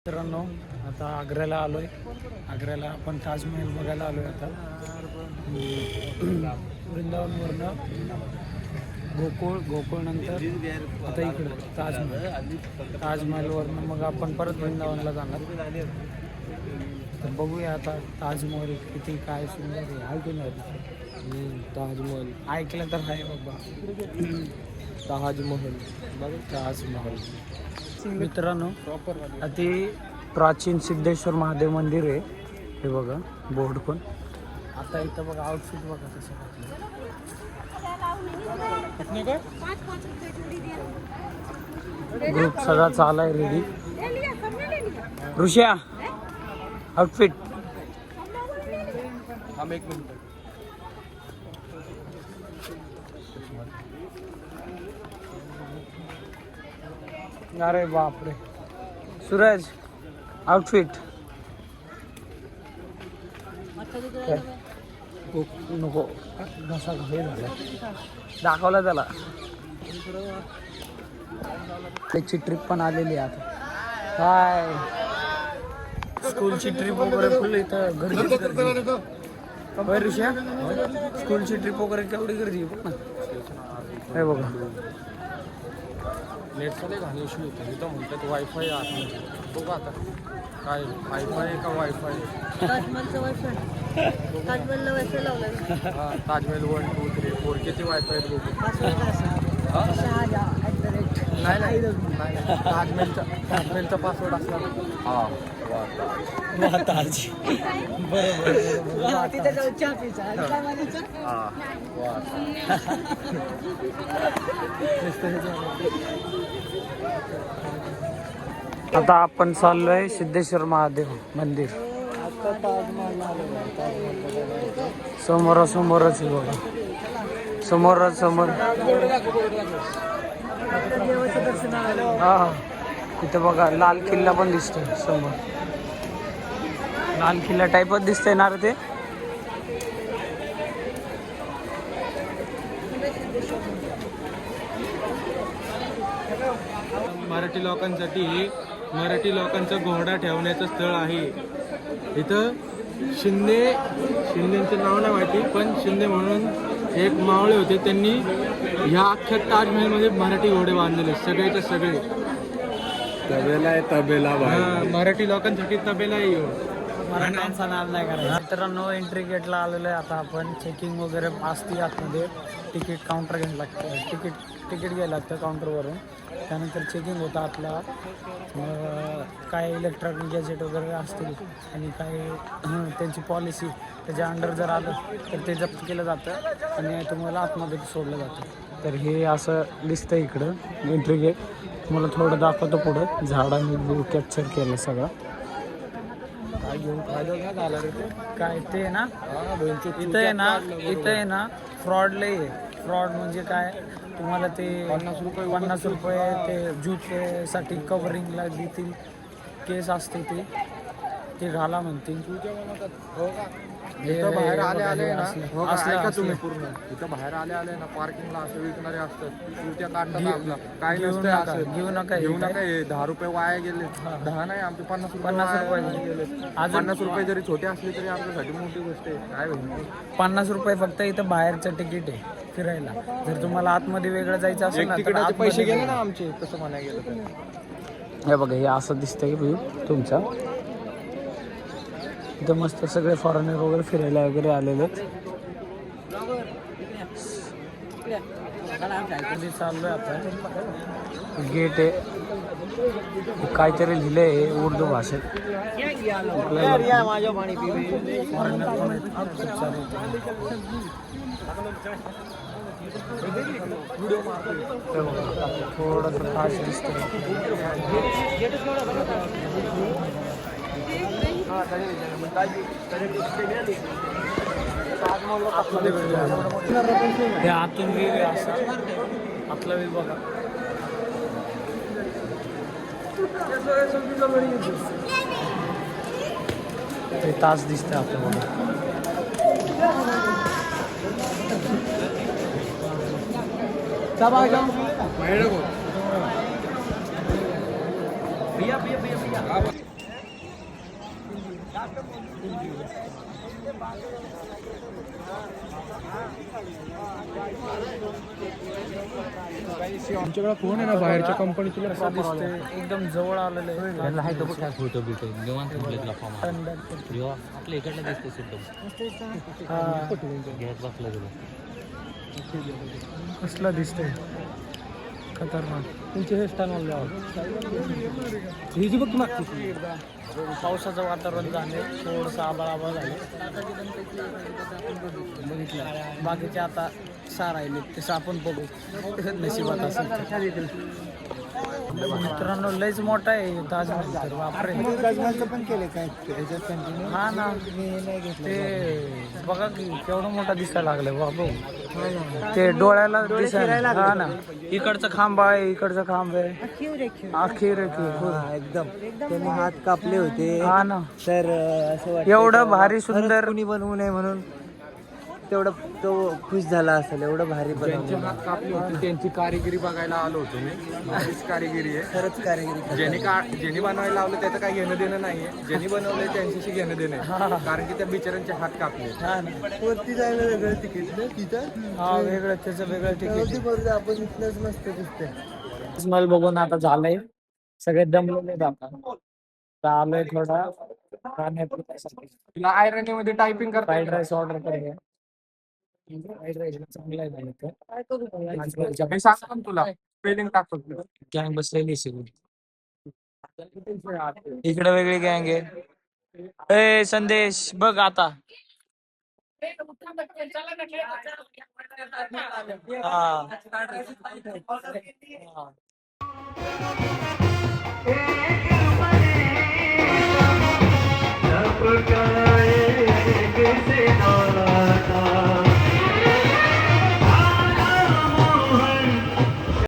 मित्रांनो, आता आग्र्याला आलोय. आग्र्याला आपण ताजमहल बघायला आलोय. आता वृंदावनवरनं गोकुळ नंतर आता इकडं ताजमहलवरनं मग आपण परत वृंदावनला जाणार. तर बघूया आता ताजमहल किती काय सुंदर आहे. ऐकून ताजमहल ऐकलं तर आहे बाबा. ताजमहल मित्रांनो, अति प्राचीन सिद्धेश्वर महादेव मंदिर आहे. हे बघा बोर्ड पण. आता इथं बघा आउटफिट बघा कसं ग्रुप सगळा चालाय रेडी. ऋषा आउटफिट हम 1 मिनिट. अरे बापरे. सूरज आउटफिट नको घसा हे झाला. दाखवला त्याला. त्याची ट्रिप पण आलेली आहे आता. काय स्कूलची ट्रिप वगैरे फुल इथं गर्दी. ऋषा स्कूलची ट्रिप वगैरे केवढी गर्दी आहे बघ ना. हे बघा नेटचा नाही घाण इश्यू होता. इथं म्हणतात वायफाय आहे. बघू आता काय वायफाय आहे का वायफाय. ताजमहलचं वायफाय. ताजमहलला वायफाय लावला. हां ताजमहल 1 2 3 4 किती वायफाय आहेत बघू. नाही ताजमहलचा पासवर्ड असला ना. हां ताज बरोबर. तिथे जाऊन चहा पिचा. हां आता आपण चाललोय सिद्धेश्वर महादेव मंदिर. समोरच आहे बघा. समोर हा इथं बघा लाल किल्ला पण दिसतोय समोर. लाल किल्ला टाईपच दिसतंय ना रे ते. मराठी लोकांचं घोडा ठेवण्याचं स्थळ आहे. इथं शिंदेचं नाव नाही माहिती, पण शिंदे म्हणून एक मावळे होते. त्यांनी ह्या अख्ख्या ताजमहलमध्ये मराठी घोडे बांधलेले सगळेचे सगळे. तबेला मराठी लोकांसाठी तबेला आहे. मराठ्यांचा नाद नाही करायचा. मित्रांनो, एंट्री गेटला आलेलो आहे. आता आपण चेकिंग वगैरे असते आतमध्ये. तिकीट काउंटर घ्यायला लागतं. तिकीट घ्यायला लागतं काउंटरवरून. त्यानंतर चेकिंग होतं आपला. काय इलेक्ट्रॉनिक गॅजेट वगैरे असतील आणि काय त्यांची पॉलिसी त्याच्या अंडर जर आलं तर ते जप्त केलं जातं आणि तुम्हाला आतमध्ये सोडलं जातं. तर हे असं दिसतं इकडं एंट्री गेट. मला थोडं दाखवतो पुढं. झाडांनी कॅप्चर केलं सगळं. काय घेऊन फायदा काय झाला रे ते. काय ते ना इथं आहे ना फ्रॉड लय आहे. फ्रॉड म्हणजे काय, तुम्हाला ते 50 रुपये ते ज्यूटसाठी कव्हरिंगला देतील. केस असते ते घाला म्हणतील. इथं बाहेर आले ना ऐका तुम्ही पूर्ण. इथं बाहेर आले ना पार्किंगला असं विकणारे असतात. त्या काढतात आपला काय नसतं असं. घेऊ नका. 10 रुपये वाया गेले. 10 नाही आमचे 50 रुपये गेले. 50 रुपये जरी छोटे असले तरी आमच्यासाठी मोठी गोष्ट आहे. काय होईल 50 रुपये फक्त इथं बाहेरचं तिकीट आहे फिरायला. जर तुम्हाला आतमध्ये वेगळं जायचं असेल ना तर तिकिटाचे पैसे गेले ना आमचे. तसं म्हणायला गेलं तर. हे बघा हे असं दिसतंय व्ह्यू तुमचा. इथं मस्त सगळे फॉरेनर वगैरे फिरायला वगैरे आलेले. चाललोय आपण. गेट आहे. काहीतरी लिहिलंय उर्दू भाषेत. फॉरेनर पण आहेत खूप सारे. थोडंसं फास्ट दिसतंय. हे आतून व्ह्यू आहे असं. आतला व्ह्यू बघा. ते तास दिसतंय आपलं बघा. भैया भैया भैया भैया आमच्याकडे फोन आहे ना बाहेरच्या कंपनीचे कसं दिसतंय एकदम जवळ आलेलं आहे त्यांना हाय तो काय फोटो बिटो निवांत ठेवलेत लफा थंड आहे. जेव्हा आपल्या इकडलं दिसते सुद्धा हा, घ्यायच बसला तुला कसलं दिसतंय खतरनाक. तुमचे हेअरस्टाईल ही जी बघ की मागची पावसाचं वातावरण झाले थोडंसं आबाळ आबाळ झाले बघितलं. बाकीचे आता सहा राहिले तसं आपण बघू नशिबात असेल. मित्रांनो लयच मोठा आहे ताजमहल तर बापरे. पण केले काय ह्याच्यात कंटिन्यू हा ना मी हे नाही घेतलं ते बघा की केवढं मोठा दिसायला लागलं बाबू. ते डोळ्याला दिसायला हा ना. इकडचं खांब आहे इकडचं खांब आहे अखेर एकदम त्यांनी हात कापले होते हा ना. तर असं वाटतं एवढं का भारी खरंच सुंदर कोणी बनवू नये म्हणून तेवढं तो खुश झाला असेल एवढं भारी ज्यांचे बनवलं हात कापले होते त्यांची कारिगिरी बघायला आलो होतो मी. भारीच कारिगिरी आहे. खरंच कारिगिरी ज्यांनी बनवायला लावलं त्याचं काही घेणं देणं नाहीये. ज्यांनी बनवलंय त्यांच्याशी घेणं देणं आहे. कारण की त्या बिचाऱ्यांचे हात कापले. हा ना. वरती जायला वेगळं तिकीट ना तिथं हा वेगळं त्याचं वेगळं तिकीट. ती बरोबर आपण इथलंच मस्त दिसतंय ताजमहल बघून आता झालंय सगळे दमलेले जातात आलोय थोडा खाण्यापिण्यासाठी. तुला आयरनीमध्ये टायपिंग करता फ्राईड राईस ऑर्डर करूया. फ्राईड राईस चांगला आहे झालं तर. मी सांगतो ना तुला स्पेलिंग टाकतो. गँग बसलेली सगळी इकडे वेगळी गँग आहे. ए संदेश बघ आता हा.